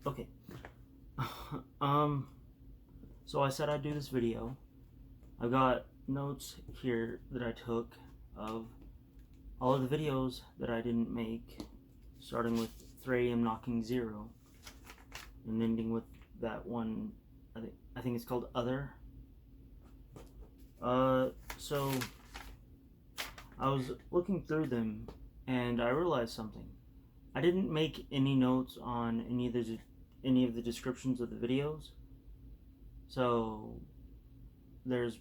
Okay. So I said I'd do this video. I've got notes here that I took of all of the videos that I didn't make, starting with 3 AM knocking 0 and ending with that one. I think it's called Other. So I was looking through them and I realized something. I didn't make any notes on any of the descriptions of the videos. So there's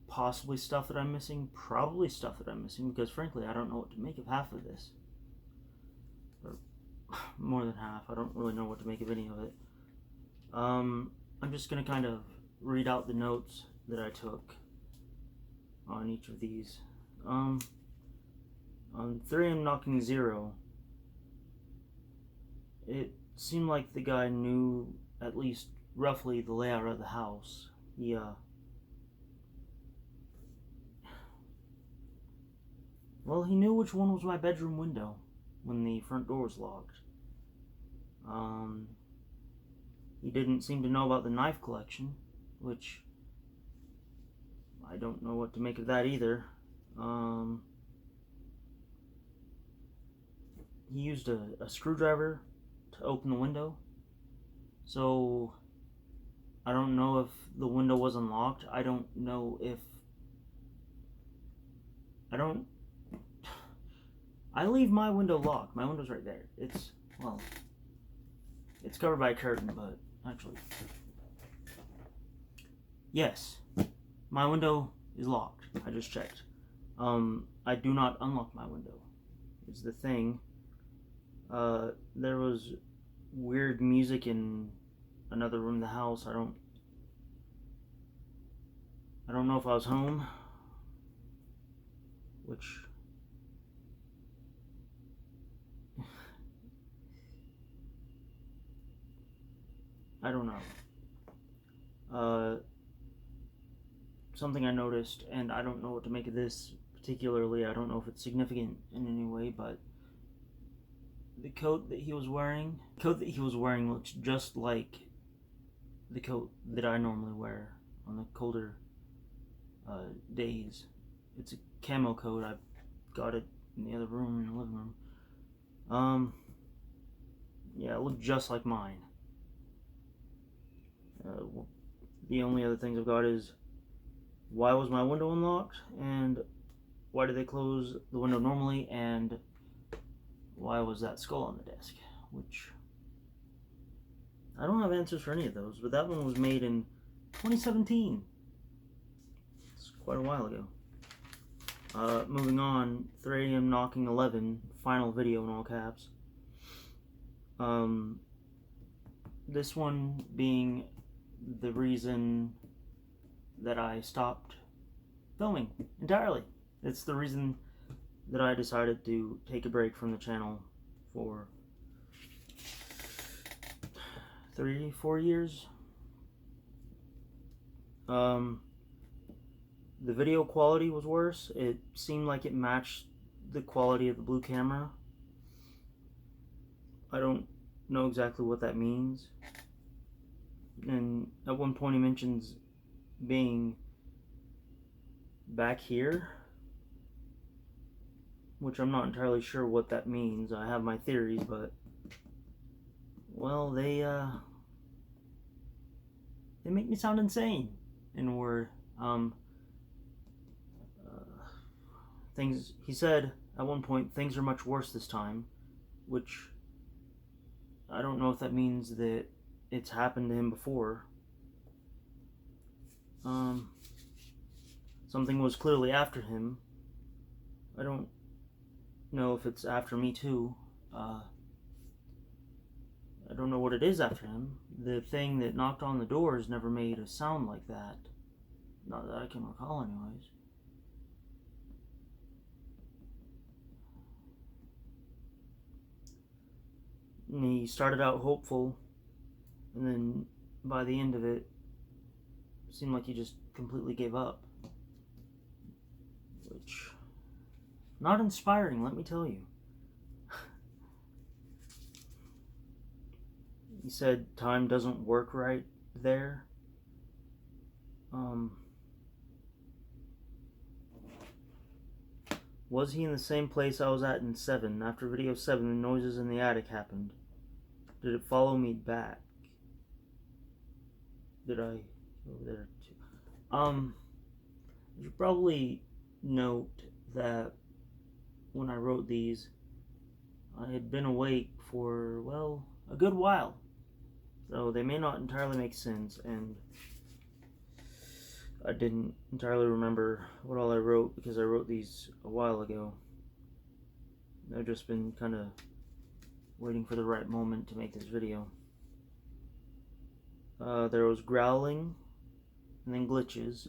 possibly stuff that I'm missing, probably stuff that I'm missing, because frankly I don't know what to make of half of this. Or more than half. I don't really know what to make of any of it. I'm just gonna kind of read out the notes that I took on each of these. On 3 AM knocking 0, it seemed like the guy knew at least roughly the layout of the house. He knew which one was my bedroom window when the front door was locked. He didn't seem to know about the knife collection, which I don't know what to make of that either. He used a screwdriver to open the window, so I don't know if the window was unlocked. I don't know if I don't I leave my window locked. My window's right there. It's covered by a curtain, but actually, yes, my window is locked. I just checked. I do not unlock my window. Is the thing. There was weird music in another room of the house. I don't know if I was home, which I don't know. Something I noticed, and I don't know what to make of this particularly. I don't know if it's significant in any way, but the coat that he was wearing looks just like the coat that I normally wear on the colder days. It's a camo coat. I got it in the other room, in the living room. Yeah, it looked just like mine. The only other things I've got is why was my window unlocked, and why did they close the window normally, and why was that skull on the desk? Which I don't have answers for any of those, but that one was made in 2017. It's quite a while ago. Moving on, 3 AM knocking 11, final video in all caps. This one being the reason that I stopped filming entirely. It's the reason that I decided to take a break from the channel for 3-4 years. The video quality was worse. It seemed like it matched the quality of the blue camera. I don't know exactly what that means. And at one point he mentions being back here, which I'm not entirely sure what that means. I have my theories, but well, they make me sound insane. And were things he said at one point, things are much worse this time, which I don't know if that means that it's happened to him before. Something was clearly after him. I don't know if it's after me too. I don't know what it is after him. The thing that knocked on the doors never made a sound like that. Not that I can recall, anyways. And he started out hopeful, and then by the end of it, seemed like he just completely gave up. Which, not inspiring, let me tell you. He said time doesn't work right there. Was he in the same place I was at in 7? After video 7, the noises in the attic happened. Did it follow me back? Did I go over there too? You should probably note that when I wrote these, I had been awake for, well, a good while. So they may not entirely make sense, and I didn't entirely remember what all I wrote because I wrote these a while ago. I've just been kind of waiting for the right moment to make this video. There was growling, and then glitches,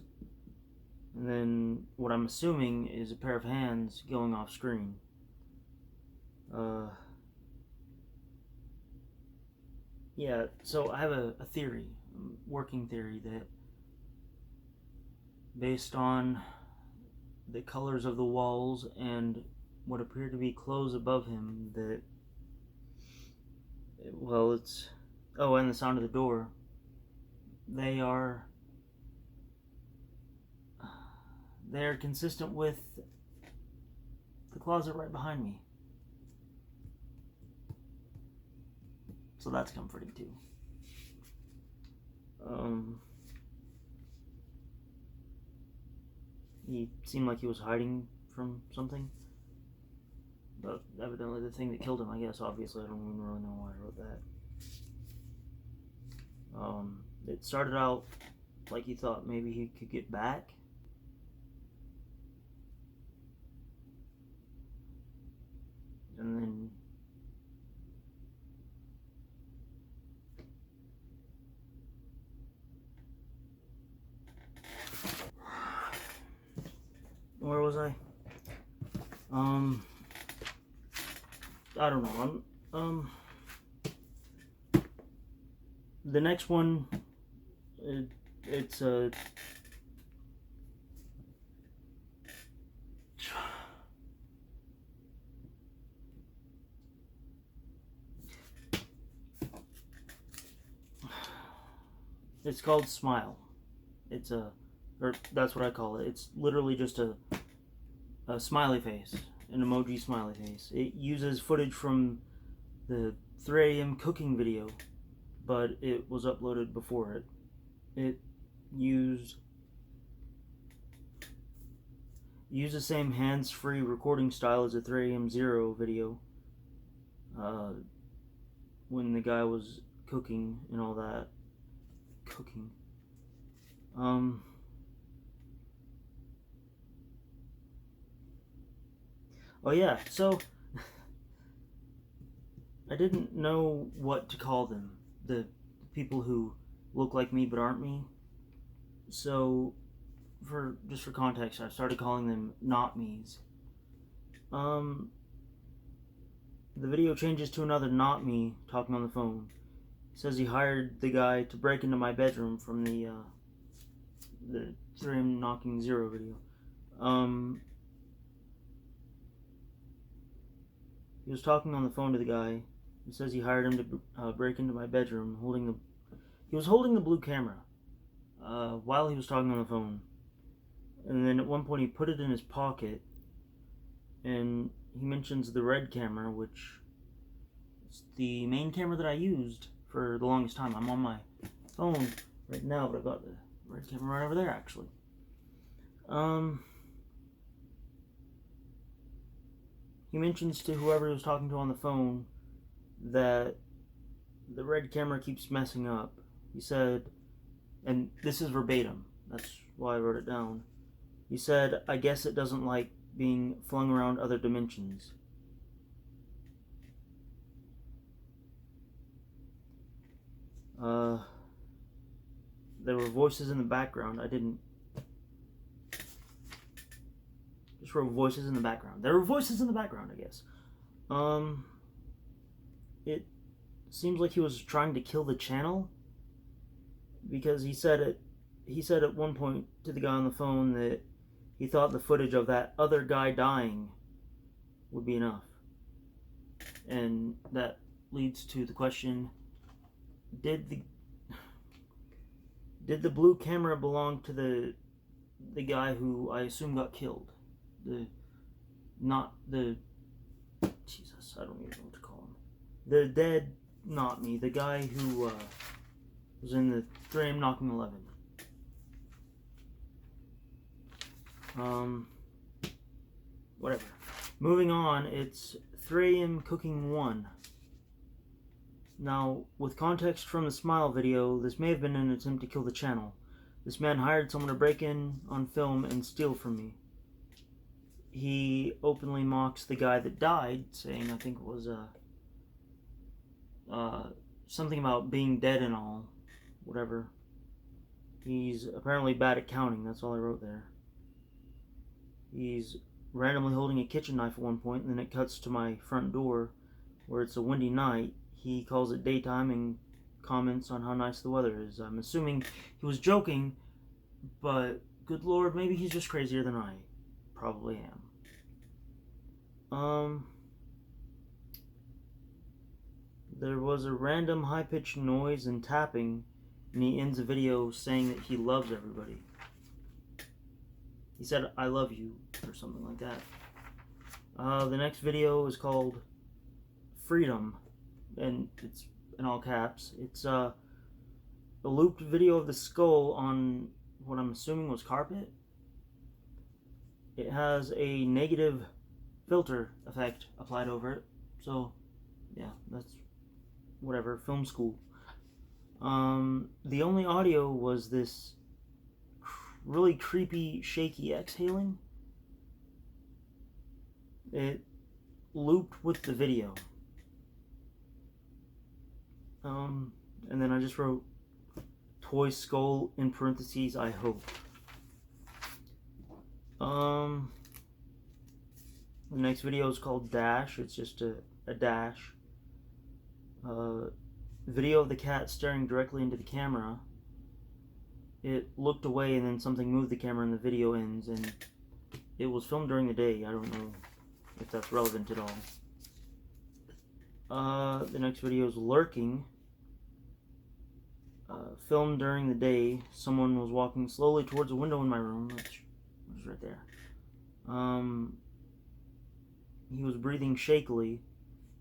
and then what I'm assuming is a pair of hands going off screen. Yeah, so I have a theory, working theory, that based on the colors of the walls and what appear to be clothes above him, that, well, it's, oh, and the sound of the door, they're consistent with the closet right behind me. So that's comforting too. He seemed like he was hiding from something. But evidently the thing that killed him, I guess, obviously, I don't even really know why I wrote that. It started out like he thought maybe he could get back. And then where was I? I don't know. The next one, it's it's called Smile. It's or that's what I call it. It's literally just a smiley face, an emoji smiley face. It uses footage from the 3 a.m. cooking video, but it was uploaded before it. It used the same hands-free recording style as the 3 a.m. Zero video, when the guy was cooking and all that. Cooking. Oh yeah, so I didn't know what to call them, the people who look like me but aren't me. So, for context, I started calling them not me's. The video changes to another not me talking on the phone. It says he hired the guy to break into my bedroom from the 3 a.m. knocking zero video. He was talking on the phone to the guy. It says he hired him to break into my bedroom, he was holding the blue camera while he was talking on the phone. And then at one point he put it in his pocket, and he mentions the red camera, which is the main camera that I used for the longest time. I'm on my phone right now, but I've got the red camera right over there, actually. He mentions to whoever he was talking to on the phone that the red camera keeps messing up. He said, and this is verbatim, that's why I wrote it down. He said, I guess it doesn't like being flung around other dimensions. There were voices in the background. I didn't just wrote voices in the background. There were voices in the background, I guess. It seems like he was trying to kill the channel, because he said at one point to the guy on the phone that he thought the footage of that other guy dying would be enough. And that leads to the question, did the blue camera belong to the guy who I assume got killed? Not the Jesus, I don't even know what to call him. The dead, not me. The guy who was in the 3 AM knocking 11. Whatever. Moving on, it's 3 AM cooking 1. Now, with context from the Smile video, this may have been an attempt to kill the channel. This man hired someone to break in on film and steal from me. He openly mocks the guy that died, saying, I think it was something about being dead and all. Whatever. He's apparently bad at counting, that's all I wrote there. He's randomly holding a kitchen knife at one point, and then it cuts to my front door, where it's a windy night. He calls it daytime and comments on how nice the weather is. I'm assuming he was joking, but good lord, maybe he's just crazier than I probably am. There was a random high-pitched noise and tapping, and he ends the video saying that he loves everybody. He said, I love you, or something like that. The next video is called Freedom, and it's in all caps. It's a looped video of the skull on what I'm assuming was carpet. It has a negative filter effect applied over it, so yeah, that's whatever, film school. The only audio was this really creepy, shaky exhaling. It looped with the video. And then I just wrote toy skull in parentheses, I hope. The next video is called Dash. It's just a dash. Video of the cat staring directly into the camera. It looked away and then something moved the camera and the video ends, and it was filmed during the day. I don't know if that's relevant at all. The next video is Lurking. Filmed during the day. Someone was walking slowly towards a window in my room, which was right there. He was breathing shakily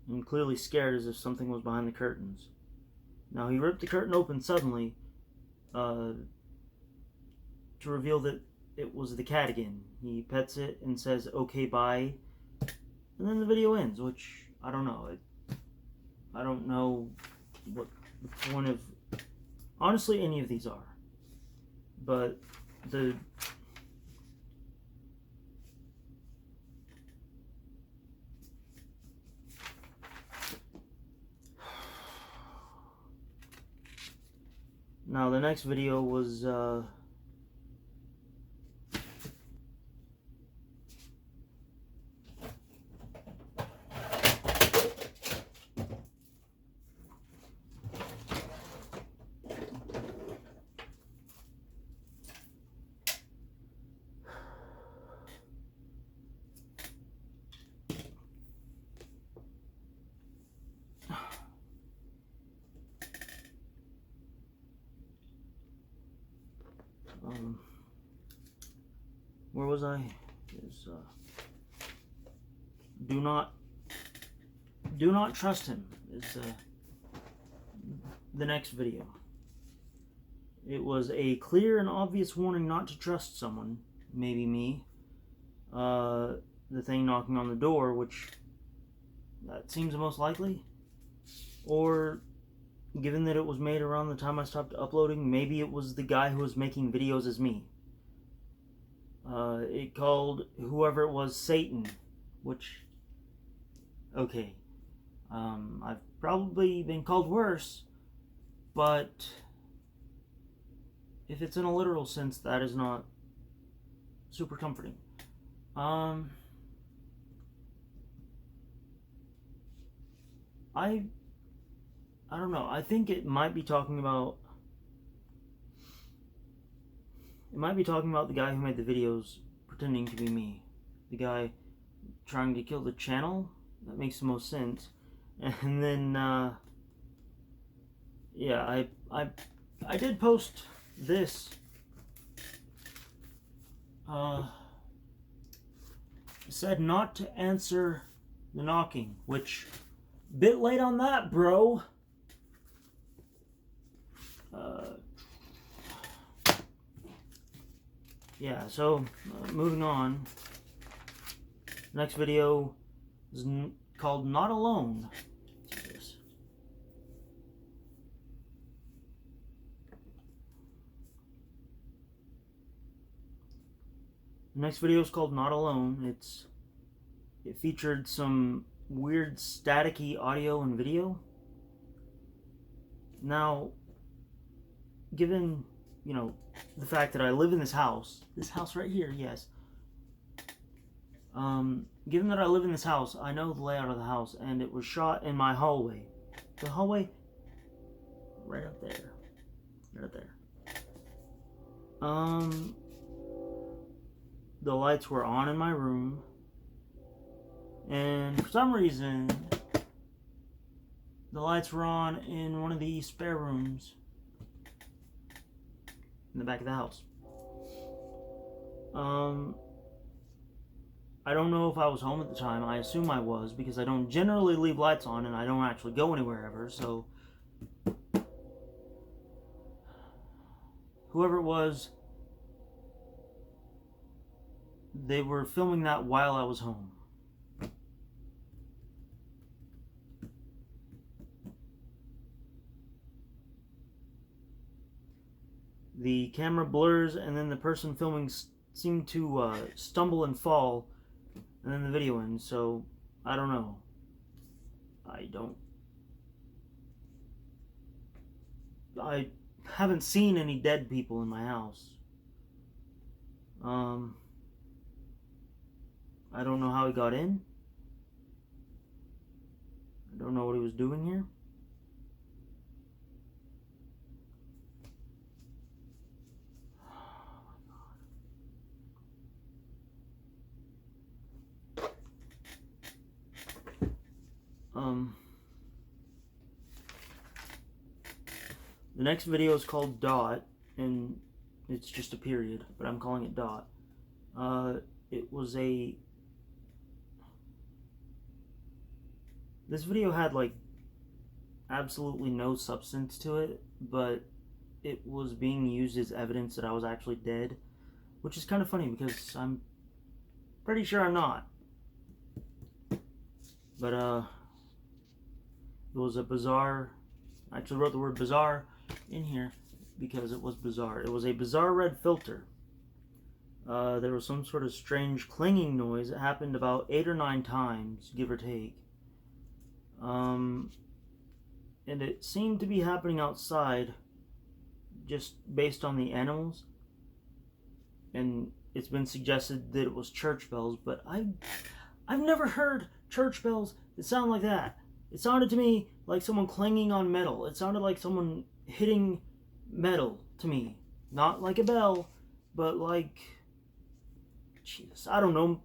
and clearly scared, as if something was behind the curtains. Now he ripped the curtain open suddenly to reveal that it was the cat again. He pets it and says, okay, bye. And then the video ends, which, I don't know. I don't know what the point of, honestly, any of these are. But the... Now the next video was where was I? Is do not trust him is the next video. It was a clear and obvious warning not to trust someone, maybe me. The thing knocking on the door, which that seems the most likely. Or given that it was made around the time I stopped uploading, maybe it was the guy who was making videos as me. It called whoever it was Satan, which, okay, I've probably been called worse, but if it's in a literal sense, that is not super comforting. I don't know. I think it might be talking about the guy who made the videos pretending to be me. The guy trying to kill the channel. That makes the most sense. And then yeah, I did post this. Said not to answer the knocking, which bit late on that, bro. Yeah, so moving on. Next video is called Not Alone. Jesus. The next video is called Not Alone. It featured some weird staticky audio and video. Now, given, the fact that I live in this house right here, yes. Given that I live in this house, I know the layout of the house, and it was shot in my hallway. The hallway, right up there. Right up there. The lights were on in my room, and for some reason, the lights were on in one of the spare rooms in the back of the house. I don't know if I was home at the time. I assume I was, because I don't generally leave lights on and I don't actually go anywhere ever, so whoever it was, they were filming that while I was home. The camera blurs, and then the person filming seemed to stumble and fall, and then the video ends, so I don't know. I haven't seen any dead people in my house. I don't know how he got in. I don't know what he was doing here. The next video is called Dot, and it's just a period, but I'm calling it Dot. This video had like absolutely no substance to it, but it was being used as evidence that I was actually dead, which is kind of funny because I'm pretty sure I'm not. But it was a bizarre. I actually wrote the word bizarre in here because it was bizarre. It was a bizarre red filter. There was some sort of strange clanging noise. It happened about 8 or 9 times, give or take. And it seemed to be happening outside, just based on the animals. And it's been suggested that it was church bells, but I've never heard church bells that sound like that. It sounded to me like someone clanging on metal. It sounded like someone hitting metal to me. Not like a bell, but like, Jesus, I don't know.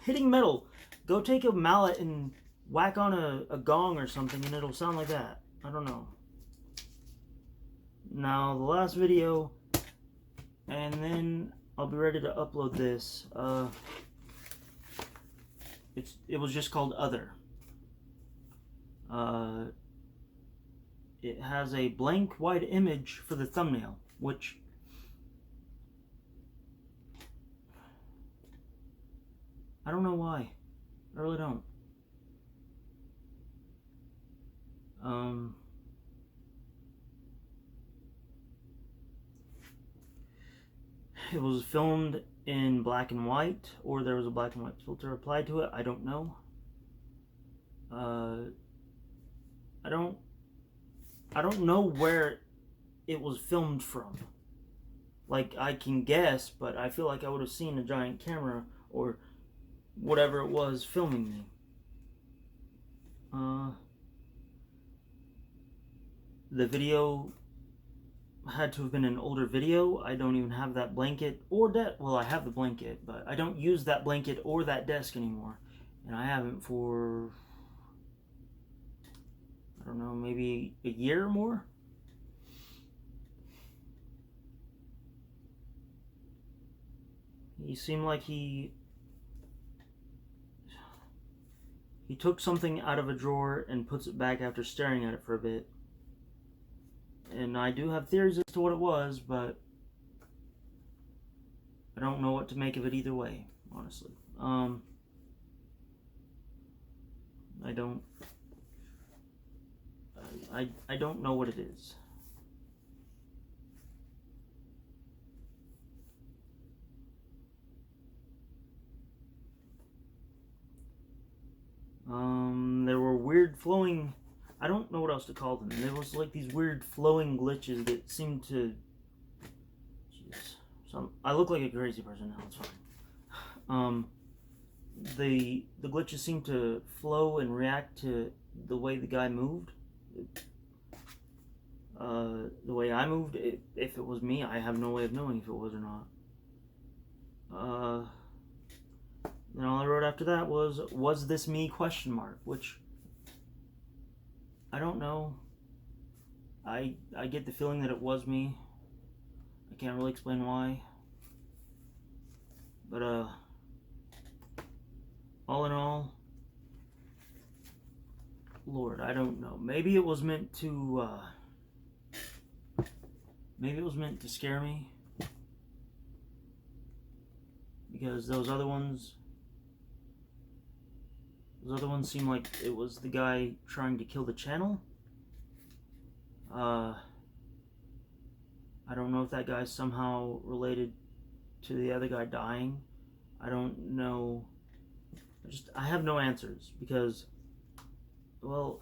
Hitting metal. Go take a mallet and whack on a gong or something and it'll sound like that. I don't know. Now, the last video, and then I'll be ready to upload this. It was just called Other. It has a blank white image for the thumbnail, which I don't know why. I really don't. It was filmed in black and white, or there was a black and white filter applied to it. I don't know. I don't know where it was filmed from. Like, I can guess, but I feel like I would have seen a giant camera or whatever it was filming me. The video had to have been an older video. I don't even have that blanket or well, I have the blanket, but I don't use that blanket or that desk anymore. And I haven't for, I don't know, maybe a year or more. He seemed like he took something out of a drawer and puts it back after staring at it for a bit. And I do have theories as to what it was, but I don't know what to make of it either way, honestly. I don't know what it is. There were weird flowing, I don't know what else to call them. There was like these weird flowing glitches that seemed to, jeez, I look like a crazy person now, it's fine. The glitches seemed to flow and react to the way the guy moved. The way I moved, if it was me, I have no way of knowing if it was or not. Then all I wrote after that was this me, question mark, which I don't know. I get the feeling that it was me. I can't really explain why. But all in all, Lord, I don't know. Maybe it was meant to scare me, because those other ones seem like it was the guy trying to kill the channel. I don't know if that guy's somehow related to the other guy dying. I don't know. I have no answers, because, well,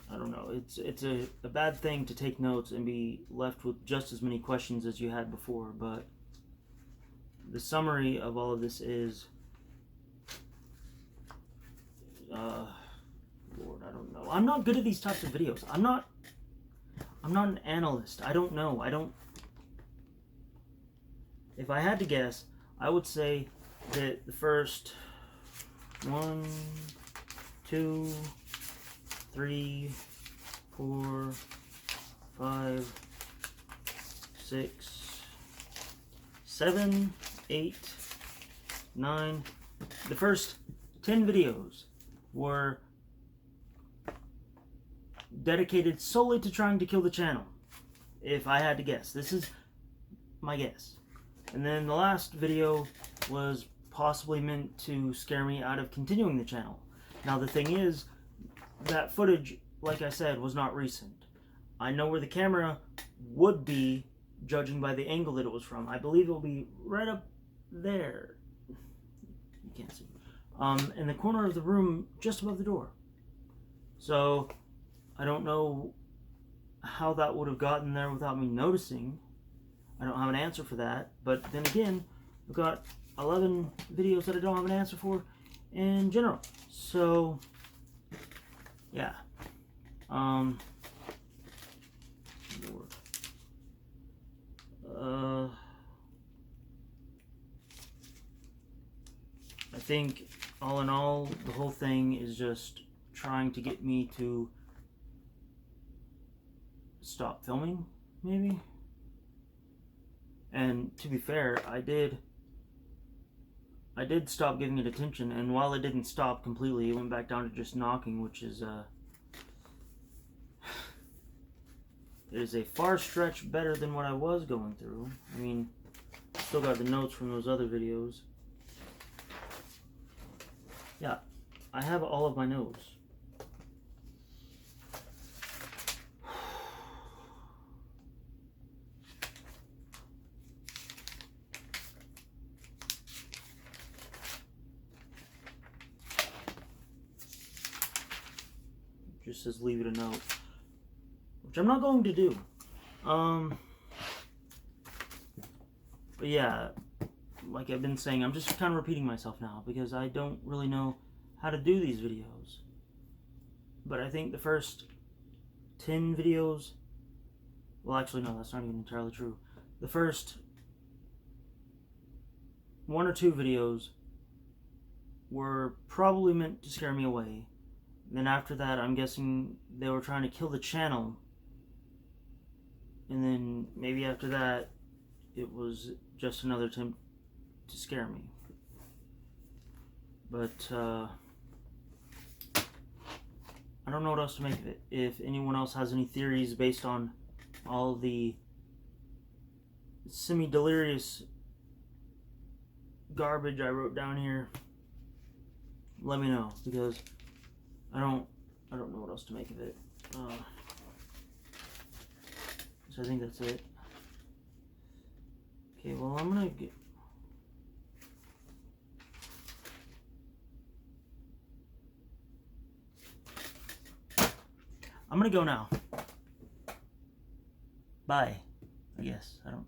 I don't know. It's a bad thing to take notes and be left with just as many questions as you had before, but the summary of all of this is, Lord, I don't know. I'm not good at these types of videos. I'm not an analyst. I don't know. If I had to guess, I would say that the first 1, 2, 3, 4, 5, 6, 7, 8, 9. The first 10 videos were dedicated solely to trying to kill the channel. If I had to guess. This is my guess. And then the last video was possibly meant to scare me out of continuing the channel. Now the thing is, that footage, like I said, was not recent. I know where the camera would be, judging by the angle that it was from. I believe it will be right up there. You can't see. In the corner of the room, just above the door. So, I don't know how that would have gotten there without me noticing. I don't have an answer for that. But then again, I've got 11 videos that I don't have an answer for in general. So, yeah. I think, all in all, the whole thing is just trying to get me to stop filming, maybe? And to be fair, I did stop giving it attention, and while it didn't stop completely, it went back down to just knocking, which is it is a far stretch better than what I was going through. I mean, still got the notes from those other videos. Yeah, I have all of my notes. Just says leave it a note, which I'm not going to do. But yeah, like I've been saying, I'm just kind of repeating myself now because I don't really know how to do these videos. But I think the first 10 videos, well actually no, that's not even entirely true. The first one or two videos were probably meant to scare me away. Then after that, I'm guessing they were trying to kill the channel. And then maybe after that, it was just another attempt to scare me. But I don't know what else to make of it. If anyone else has any theories based on all the semi-delirious garbage I wrote down here, let me know, because I don't know what else to make of it. So I think that's it. Okay, well, I'm gonna go now. Bye. I guess. I don't